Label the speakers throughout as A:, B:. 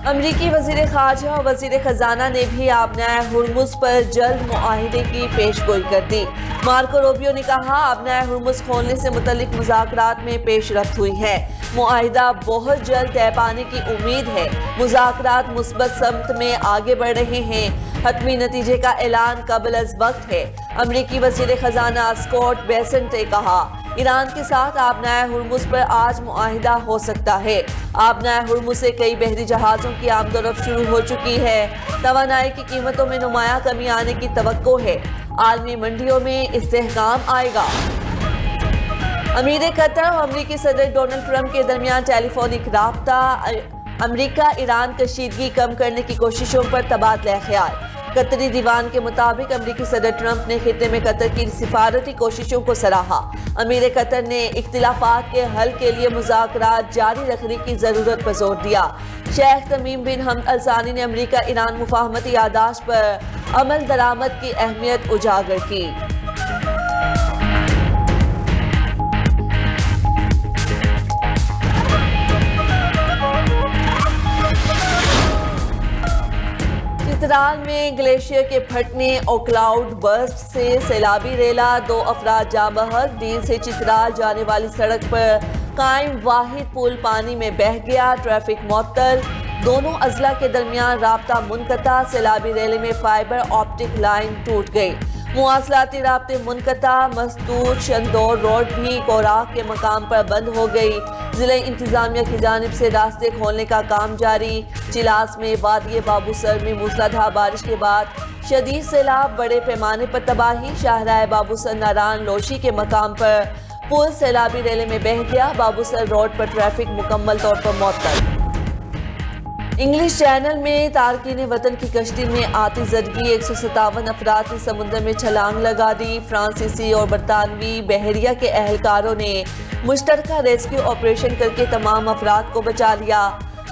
A: अमरीकी वज़ीर ख़ारजा और वज़ीर ख़जाना ने भी आबनाए हुर्मुज़ पर जल्द मुआहिदे की पेशगोई कर दी। मार्को रूबियो ने कहा, आबनाए हुर्मुज़ खोलने से मुतल्लिक मुज़ाकरात में पेशरफ्त हुई है। मुआहिदा बहुत जल्द तय पाने की उम्मीद है। मुज़ाकरात मुस्बत समत में आगे बढ़ रहे हैं। हतमी नतीजे का ऐलान कबल अज़ वक्त है। अमरीकी वज़ीर ख़जाना स्कॉट बेसेंट ने कहा, ईरान के साथ आबनाए हुर्मुज़ पर आज मुआहिदा हो सकता है। आबनाए हुर्मुज़ से कई बहरी जहाज़ों की आमदोरफ्त शुरू हो चुकी है। तवानाई की कीमतों में नुमाया कमी आने की तवक्को है। आलमी मंडियों में इस्तेहकाम आएगा। अमीर कतर और अमरीकी सदर डोनाल्ड ट्रंप के दरमियान टेलीफोनिक राब्ता। अमरीका ईरान कशीदगी कम करने की कोशिशों पर तबादला ख्याल। कतरी दीवान के मुताबिक अमरीकी सदर ट्रंप ने खित्ते में कतर की सिफारती कोशिशों को सराहा। अमीर कतर ने इख्तिलाफात के हल के लिए मुज़ाकरात जारी रखने की ज़रूरत पर जोर दिया। शेख तमीम बिन हमद अल सानी ने अमरीका ईरान मुफाहमती यादाश्त पर अमल दरामद की अहमियत उजागर की। चित्राल में ग्लेशियर के फटने और क्लाउड बर्स्ट से सैलाबी रेला। 2 अफराद जाँ बहक। डील से चित्राल जाने वाली सड़क पर कायम वाहिद पुल पानी में बह गया। ट्रैफिक मुअत्तल। दोनों अजला के दरमियान राब्ता मुनक़ता। सैलाबी रेले में फाइबर ऑप्टिक लाइन टूट गई। मुवासलाती राब्ते मुनक़ता। मस्तूर शंदोर रोड भी कोराक के मकाम पर बंद हो गई। जिला इंतजामिया की जानिब से रास्ते खोलने का काम जारी। चिलास में वादिये बाबूसर में मूसलाधार बारिश के बाद शदीद सैलाब। बड़े पैमाने पर तबाही। शाहराह बाबूसर नारायण लोशी के मकाम पर पुल सैलाबी रेले में बह गया। बाबूसर रोड पर ट्रैफिक मुकम्मल तौर पर मुअत्तल। इंग्लिश चैनल में तारकीन वतन की कश्ती में आती जदगी। 157 अफराद ने समुद्र में छलांग लगा दी। फ्रांसीसी और बरतानवी बहरिया के अहलकारों ने मुश्तरका रेस्क्यू ऑपरेशन करके तमाम अफराद को बचा लिया।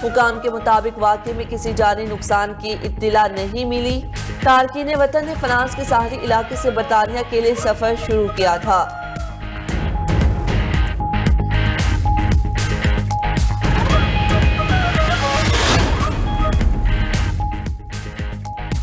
A: हुकाम के मुताबिक वाक़े में किसी जानी नुकसान की इत्तिला नहीं मिली। तारकीन वतन ने फ्रांस के साहली इलाके से बरतानिया के लिए सफ़र शुरू किया था।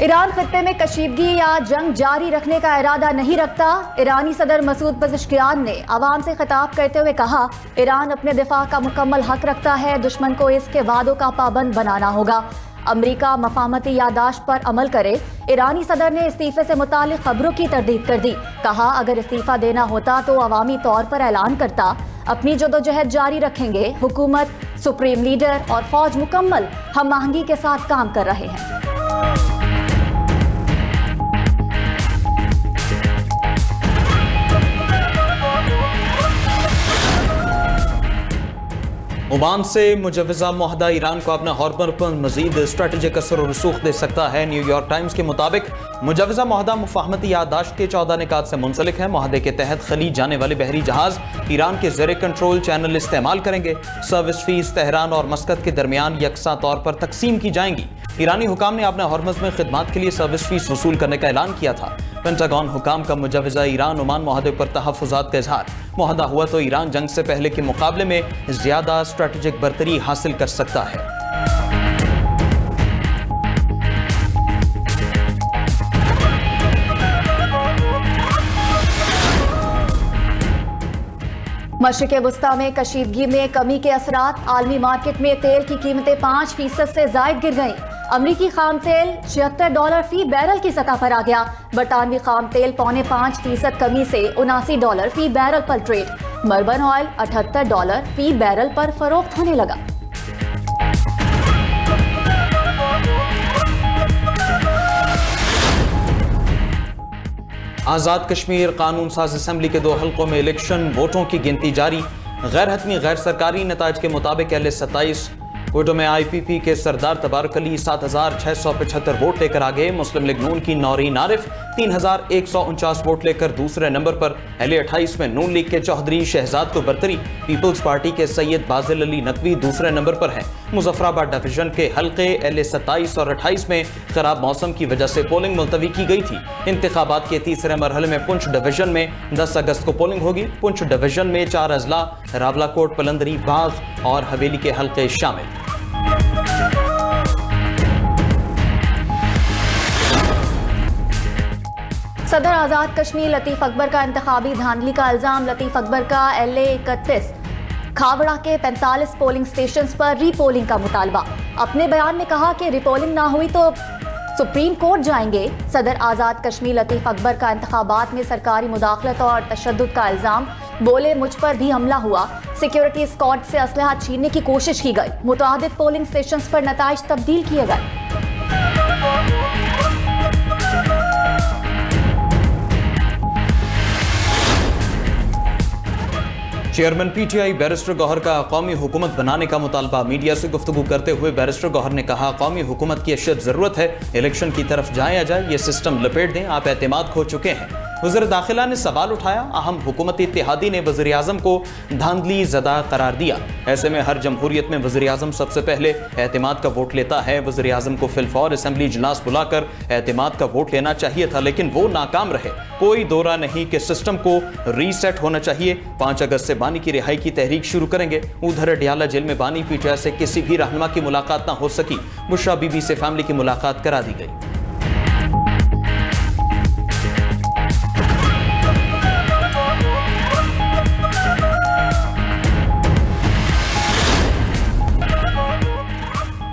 B: ईरान खत्ते में कशीदगी या जंग जारी रखने का इरादा नहीं रखता। ईरानी सदर मसूद पज़ेश्कियान ने आवाम से खिताब करते हुए कहा, ईरान अपने दिफा का मुकम्मल हक रखता है। दुश्मन को इसके वादों का पाबंद बनाना होगा। अमरीका मफाहमती यादाश्त पर अमल करे। ईरानी सदर ने इस्तीफे से मुतालिक खबरों की तरदीद कर दी। कहा, अगर इस्तीफा देना होता तो अवामी तौर पर ऐलान करता। अपनी जदोजहद जारी रखेंगे। हुकूमत, सुप्रीम लीडर और फौज मुकम्मल हम आहंगी के साथ काम कर रहे हैं।
C: ओमान से मुजव्वज़ा मुआहदा ईरान को अपना हॉर्मर पर मजीद स्ट्रेटेजिक असर और रसूख दे सकता है। न्यूयॉर्क टाइम्स के मुताबिक मुजव्वज़ा मुआहदा मुफाहमती यादाश्त के 14 निकात से मुंसलिक है। मुआहदे के तहत खलीज जाने वाले बहरी जहाज ईरान के ज़ेरे कंट्रोल चैनल इस्तेमाल करेंगे। सर्विस फीस तेहरान और मस्कत के दरमियान यकसा तौर पर तकसीम की जाएंगी। ईरानी हुकाम ने अपने हॉर्मज़ में खिदमात के लिए सर्विस फीस वसूल करने का ऐलान किया था। पेंटागन हुकाम का मुजव्वज़ा ईरान ओमान मुआहदे पर तहफ़्फ़ुज़ात का इज़हार। मुआहदा हुआ तो ईरान जंग से पहले के मुकाबले में ज़्यादा स्ट्रेटेजिक बरतरी हासिल कर सकता है।
B: मशरिक़ वस्ता में कशीदगी में कमी के असरात। आलमी मार्केट में तेल की कीमतें 5% से ज़ायद गिर गईं। अमरीकी खाम तेल $76 फी बैरल की सतह पर आ गया। बरतानवी खाम तेल 5.25% कमी से $79 फी बैरल पर ट्रेड। मर्बन ऑयल $78 फी बैरल पर फरोख्त होने लगा।
C: आज़ाद कश्मीर कानून साज असम्बली के 2 हल्कों में इलेक्शन वोटों की गिनती जारी। गैर हतमी गैर सरकारी नताज के मुताबिक L27 कोटो में IPP के सरदार तबारक अली 7,675 वोट लेकर आगे। मुस्लिम लीग नून की नौरीन आरिफ 3,149 वोट लेकर दूसरे नंबर पर। L28 में नून लीग के चौधरी शहजाद को बरतरी। पीपल्स पार्टी के सैयद बाजिल अली नकवी दूसरे नंबर पर हैं। मुजफ्फराबाद डिवीजन के हल्के L27 और 28 में खराब मौसम की वजह से पोलिंग मुलतवी की गई थी। इंतखाबात के तीसरे मरहले में पुंछ डिवीजन में 10 अगस्त को पोलिंग होगी। पुंछ डिवीजन में 4 अजला रावलाकोट, पलंदरी, बाग और हवेली के हल्के शामिल।
B: सदर आज़ाद कश्मीर लतीफ़ अकबर का इंतखाबी धांधली का इल्ज़ाम। लतीफ़ अकबर का LA 31 खावड़ा के 45 पोलिंग स्टेशन पर रीपोलिंग का मुतालबा। अपने बयान में कहा कि रीपोलिंग ना हुई तो सुप्रीम कोर्ट जाएंगे। सदर आज़ाद कश्मीर लतीफ़ अकबर का इंतखाबात में सरकारी मुदाखलत और तशद्दुद का इल्ज़ाम। बोले मुझ पर भी हमला हुआ, सिक्योरिटी स्क्वाड से असलहा छीनने की कोशिश की गई, मुतअद्दिद पोलिंग स्टेशन पर नताइज तब्दील किए गए।
C: चेयरमैन PTI बैरिस्टर गौहर का कौमी हुकूमत बनाने का मुतालबा। मीडिया से गुफ्तगू करते हुए बैरिस्टर गौहर ने कहा, कौमी हुकूमत की अशद ज़रूरत है, इलेक्शन की तरफ जाए या जाए ये सिस्टम लपेट दें, आप एतमाद खो चुके हैं। वज़ीर दाखिला ने सवाल उठाया, अहम हुकूमती इत्तेहादी ने वज़ीर आज़म को धांधली ज़दा करार दिया। ऐसे में हर जमहूरियत में वज़ीर आज़म सबसे पहले एतमाद का वोट लेता है। वज़ीर आज़म को फिलफौर असम्बली इजलास बुलाकर एतमाद का वोट लेना चाहिए था, लेकिन वो नाकाम रहे। कोई दौरा नहीं कि सिस्टम को रीसेट होना चाहिए। 5 अगस्त से बानी की रिहाई की तहरीक शुरू करेंगे। उधर अडियाला जेल में बानी PTI से किसी भी रहनुमा की मुलाकात ना हो सकी। बुशरा बीबी से फैमिली की मुलाकात करा दी गई।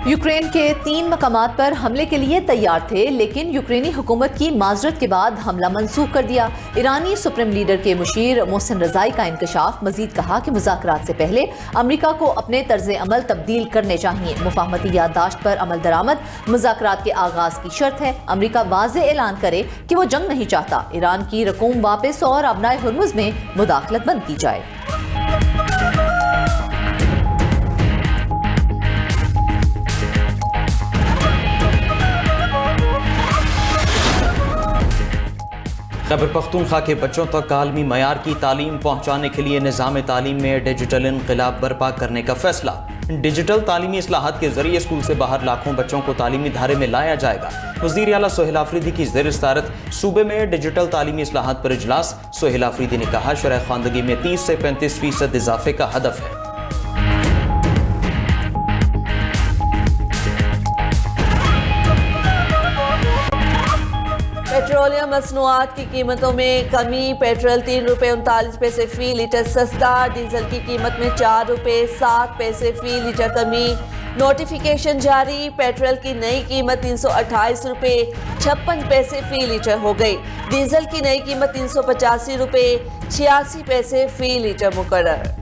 D: यूक्रेन के 3 मकामात पर हमले के लिए तैयार थे, लेकिन यूक्रेनी हुकूमत की माजरत के बाद हमला मंसूख कर दिया। ईरानी सुप्रीम लीडर के मुशीर मोहसिन रज़ाई का इंकशाफ। मजीद कहा कि मुज़ाकरात से पहले अमरीका को अपने तर्ज अमल तब्दील करने चाहिए। मुफाहमती याददाश्त पर अमल दरामद मुज़ाकरात के आगाज की शर्त है। अमरीका वाज़े ऐलान करे कि वो जंग नहीं चाहता। ईरान की रकूम वापस और अबनाए हुर्मुज़ में मुदाखलत बंद की जाए।
C: खैबर पख्तूनख्वा के बच्चों तक आलमी मयार की तालीम पहुँचाने के लिए निज़ाम तालीम में डिजिटल इनकलाब बर्पा करने का फैसला। डिजिटल तालीमी इस्लाहात के जरिए स्कूल से बाहर लाखों बच्चों को तालीमी धारे में लाया जाएगा। वज़ीर आला सोहेल आफरीदी की ज़ेर सदारत सूबे में डिजिटल तालीमी इस्लाहात पर इजलास। सोहेल आफरीदी ने कहा, शरह ख़वानदगी में 30 से 35% इजाफे का हदफ है।
A: पेट्रोलियम मसनूआत की कीमतों में कमी। पेट्रोल 3 रुपये 39 पैसे फी लीटर सस्ता। डीजल की कीमत में 4 रुपये 7 पैसे फी लीटर कमी। नोटिफिकेशन जारी। पेट्रोल की नई कीमत 328 रुपये 56 पैसे फी लीटर हो गई। डीजल की नई कीमत 385 रुपये 86 पैसे फी लीटर मुकर्रर।